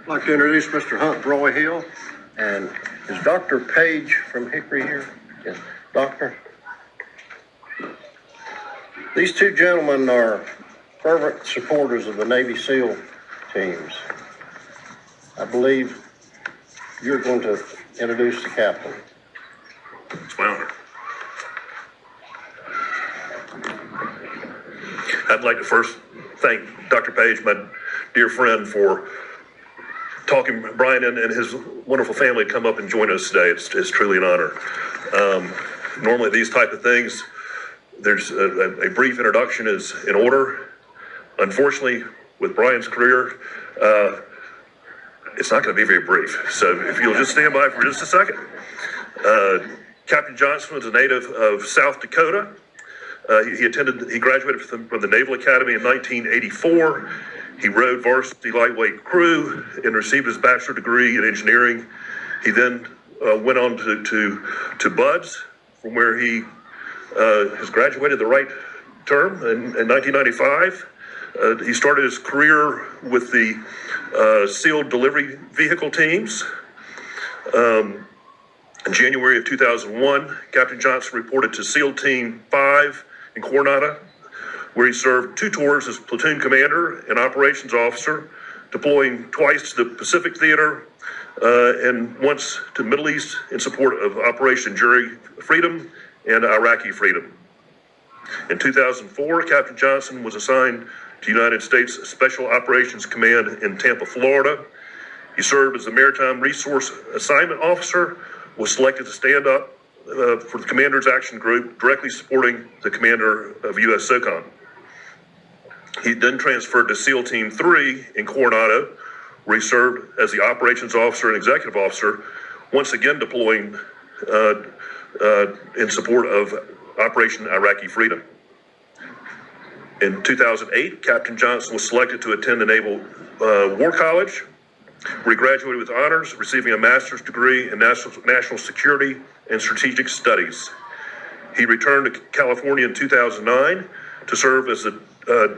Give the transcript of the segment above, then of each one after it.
I'd like to introduce Mr. Hunt Broyhill, and is Dr. Page from Hickory here? Yes, Doctor. These two gentlemen are fervent supporters of the Navy SEAL teams. I believe you're going to introduce the captain. It's my honor. I'd like to first thank Dr. Page, my dear friend, for talking Brian and his wonderful family to come up and join us today. It's truly an honor. Normally these type of things, there's a brief introduction is in order. Unfortunately, with Brian's career, it's not going to be very brief. So if you'll just stand by for just a second. Captain Johnson was a native of South Dakota. He graduated from the Naval Academy in 1984. He rowed varsity lightweight crew and received his bachelor degree in engineering. He then went on to BUD/S, from where he has graduated the right term in 1995. He started his career with the SEAL delivery vehicle teams. In January of 2001, Captain Johnson reported to SEAL Team 5 in Coronado, where he served 2 tours as platoon commander and operations officer, deploying twice to the Pacific Theater and once to the Middle East in support of Operation Enduring Freedom and Iraqi Freedom. In 2004, Captain Johnson was assigned to United States Special Operations Command in Tampa, Florida. He served as the Maritime Resource Assignment Officer, was selected to stand up for the Commander's Action Group, directly supporting the commander of U.S. SOCOM. He then transferred to SEAL Team 3 in Coronado, where he served as the operations officer and executive officer, once again deploying in support of Operation Iraqi Freedom. In 2008, Captain Johnson was selected to attend the Naval War College, where he graduated with honors, receiving a master's degree in national security and strategic studies. He returned to California in 2009 to serve as the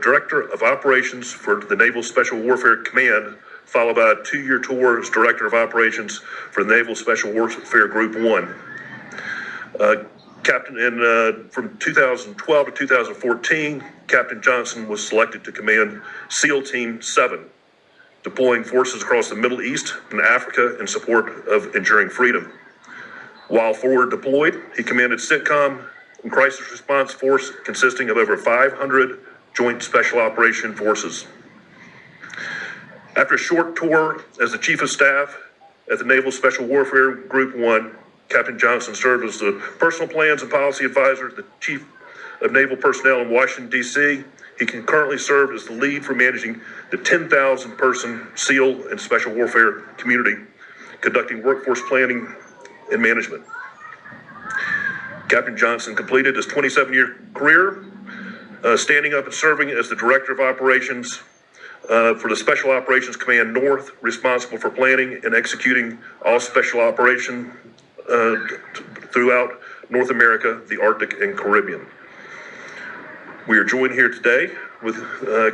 Director of Operations for the Naval Special Warfare Command, followed by a 2-year tour as Director of Operations for the Naval Special Warfare Group 1. From 2012 to 2014, Captain Johnson was selected to command SEAL Team 7, deploying forces across the Middle East and Africa in support of enduring freedom. While forward deployed, he commanded CENTCOM and Crisis Response Force consisting of over 500 Joint Special Operation Forces. After a short tour as the Chief of Staff at the Naval Special Warfare Group 1, Captain Johnson served as the Personal Plans and Policy Advisor to the Chief of Naval Personnel in Washington, D.C. He can currently serve as the lead for managing the 10,000-person SEAL and Special Warfare community, conducting workforce planning and management. Captain Johnson completed his 27-year career, standing up and serving as the Director of Operations for the Special Operations Command North, responsible for planning and executing all special operations throughout North America, the Arctic, and Caribbean. We are joined here today with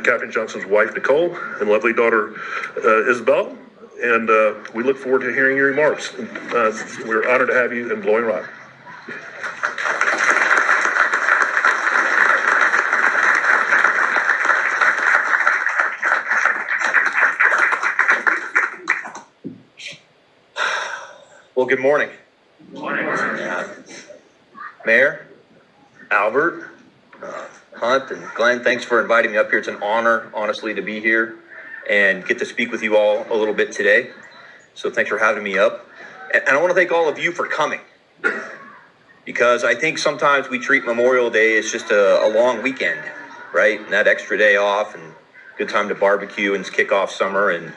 Captain Johnson's wife, Nicole, and lovely daughter, Isabel, and we look forward to hearing your remarks. We're honored to have you in Blowing Rock. Well, good morning. Morning. Mayor, Albert, Hunt, and Glenn, thanks for inviting me up here. It's an honor, honestly, to be here and get to speak with you all a little bit today. So thanks for having me up. And I want to thank all of you for coming, because I think sometimes we treat Memorial Day as just a long weekend, right? And that extra day off and good time to barbecue and kick off summer and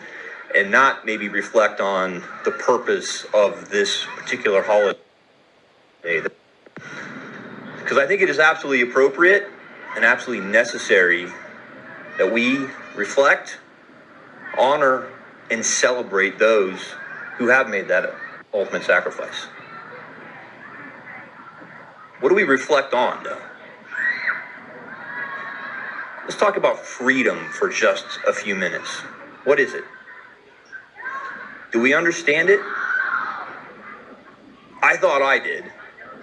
not maybe reflect on the purpose of this particular holiday. Because I think it is absolutely appropriate and absolutely necessary that we reflect, honor, and celebrate those who have made that ultimate sacrifice. What do we reflect on, though? Let's talk about freedom for just a few minutes. What is it? Do we understand it? I thought I did.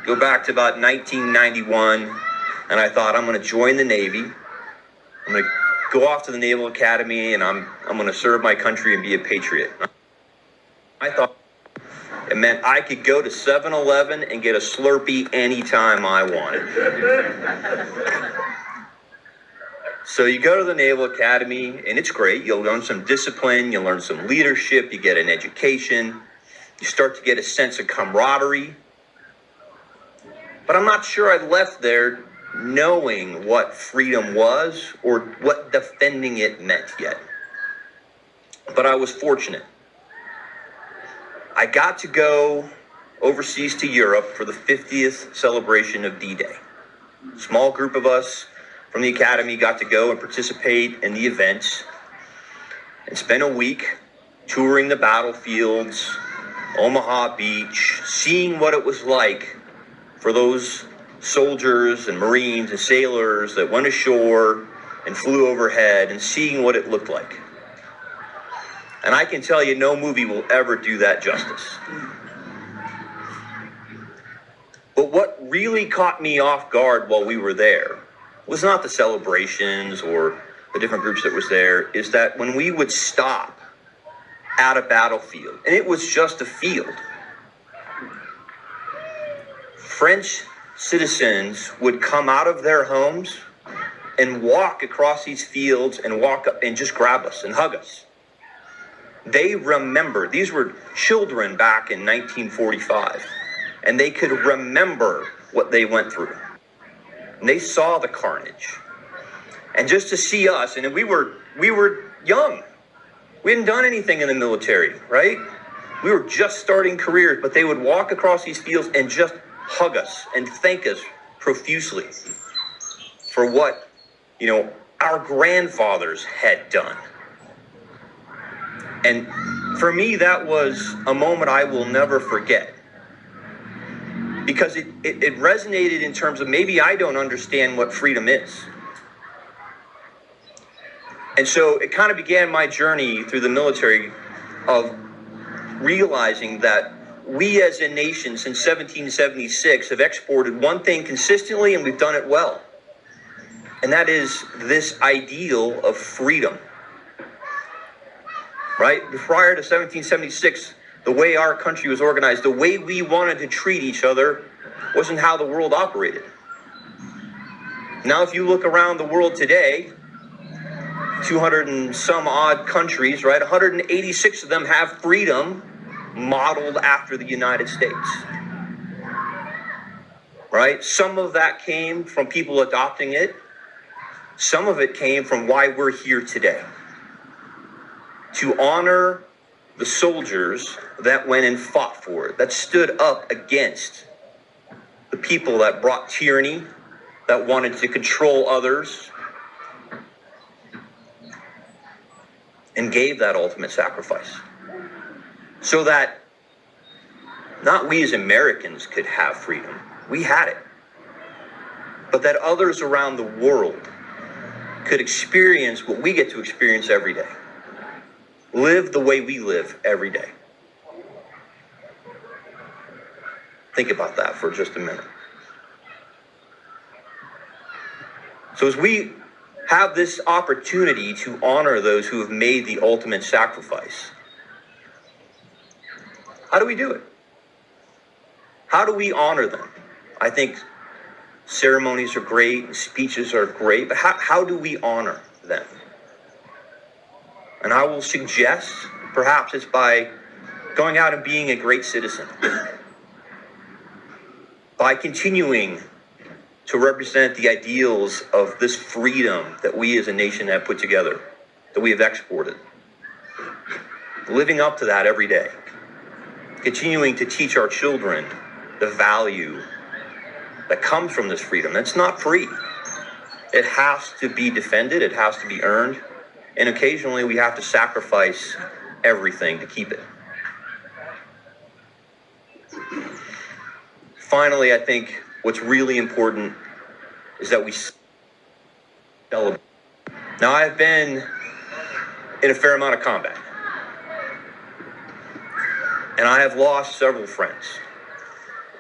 Go back to about 1991, and I thought, I'm going to join the Navy. I'm going to go off to the Naval Academy, and I'm going to serve my country and be a patriot. I thought it meant I could go to 7-Eleven and get a Slurpee anytime I wanted. So you go to the Naval Academy, and it's great. You'll learn some discipline, you'll learn some leadership, you get an education, you start to get a sense of camaraderie. But I'm not sure I left there knowing what freedom was or what defending it meant yet. But I was fortunate. I got to go overseas to Europe for the 50th celebration of D-Day. A small group of us from the Academy got to go and participate in the events and spend a week touring the battlefields, Omaha Beach, seeing what it was like for those soldiers and Marines and sailors that went ashore and flew overhead, and seeing what it looked like. And I can tell you, no movie will ever do that justice. But what really caught me off guard while we were there was not the celebrations or the different groups that was there, is that when we would stop at a battlefield, and it was just a field, French citizens would come out of their homes and walk across these fields and walk up and just grab us and hug us. They remember, these were children back in 1945, and they could remember what they went through. And they saw the carnage. And just to see us, and we were young. We hadn't done anything in the military, right? We were just starting careers, but they would walk across these fields and just hug us and thank us profusely for what, our grandfathers had done. And for me, that was a moment I will never forget, because it resonated in terms of maybe I don't understand what freedom is. And so it kind of began my journey through the military of realizing that we as a nation since 1776 have exported one thing consistently, and we've done it well. And that is this ideal of freedom. Right? Prior to 1776, the way our country was organized, the way we wanted to treat each other wasn't how the world operated. Now, if you look around the world today, 200 and some odd countries, right? 186 of them have freedom modeled after the United States. Right? Some of that came from people adopting it. Some of it came from why we're here today. To honor the soldiers that went and fought for it, that stood up against the people that brought tyranny, that wanted to control others, and gave that ultimate sacrifice. So that not we as Americans could have freedom, we had it, but that others around the world could experience what we get to experience every day. Live the way we live every day. Think about that for just a minute. So as we have this opportunity to honor those who have made the ultimate sacrifice, how do we do it? How do we honor them? I think ceremonies are great, speeches are great, but how do we honor them? And I will suggest, perhaps it's by going out and being a great citizen. By continuing to represent the ideals of this freedom that we as a nation have put together, that we have exported. Living up to that every day. Continuing to teach our children the value that comes from this freedom. It's not free. It has to be defended. It has to be earned. And occasionally we have to sacrifice everything to keep it. Finally, I think what's really important is that we celebrate. Now, I've been in a fair amount of combat. And I have lost several friends.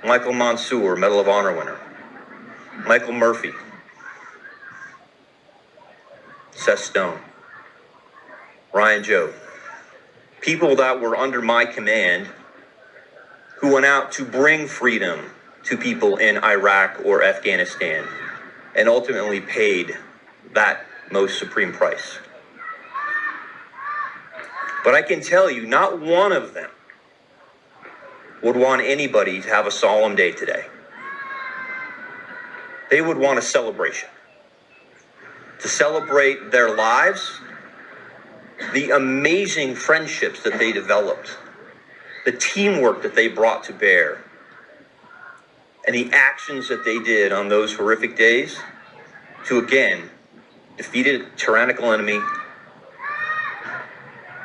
Michael Mansour, Medal of Honor winner. Michael Murphy. Seth Stone. Ryan Joe. People that were under my command who went out to bring freedom to people in Iraq or Afghanistan and ultimately paid that most supreme price. But I can tell you, not one of them would want anybody to have a solemn day today. They would want a celebration. To celebrate their lives, the amazing friendships that they developed, the teamwork that they brought to bear, and the actions that they did on those horrific days to again defeat a tyrannical enemy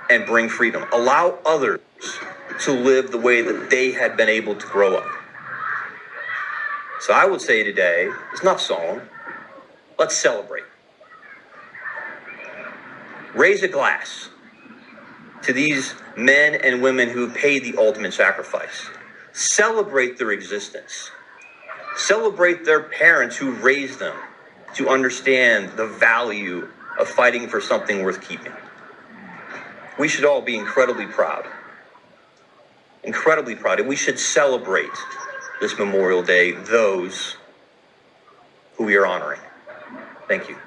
and bring freedom. Allow others to live the way that they had been able to grow up. So I would say today, it's not solemn. Let's celebrate. Raise a glass to these men and women who paid the ultimate sacrifice. Celebrate their existence. Celebrate their parents who raised them to understand the value of fighting for something worth keeping. We should all be incredibly proud. Incredibly proud. And we should celebrate this Memorial Day those who we are honoring. Thank you.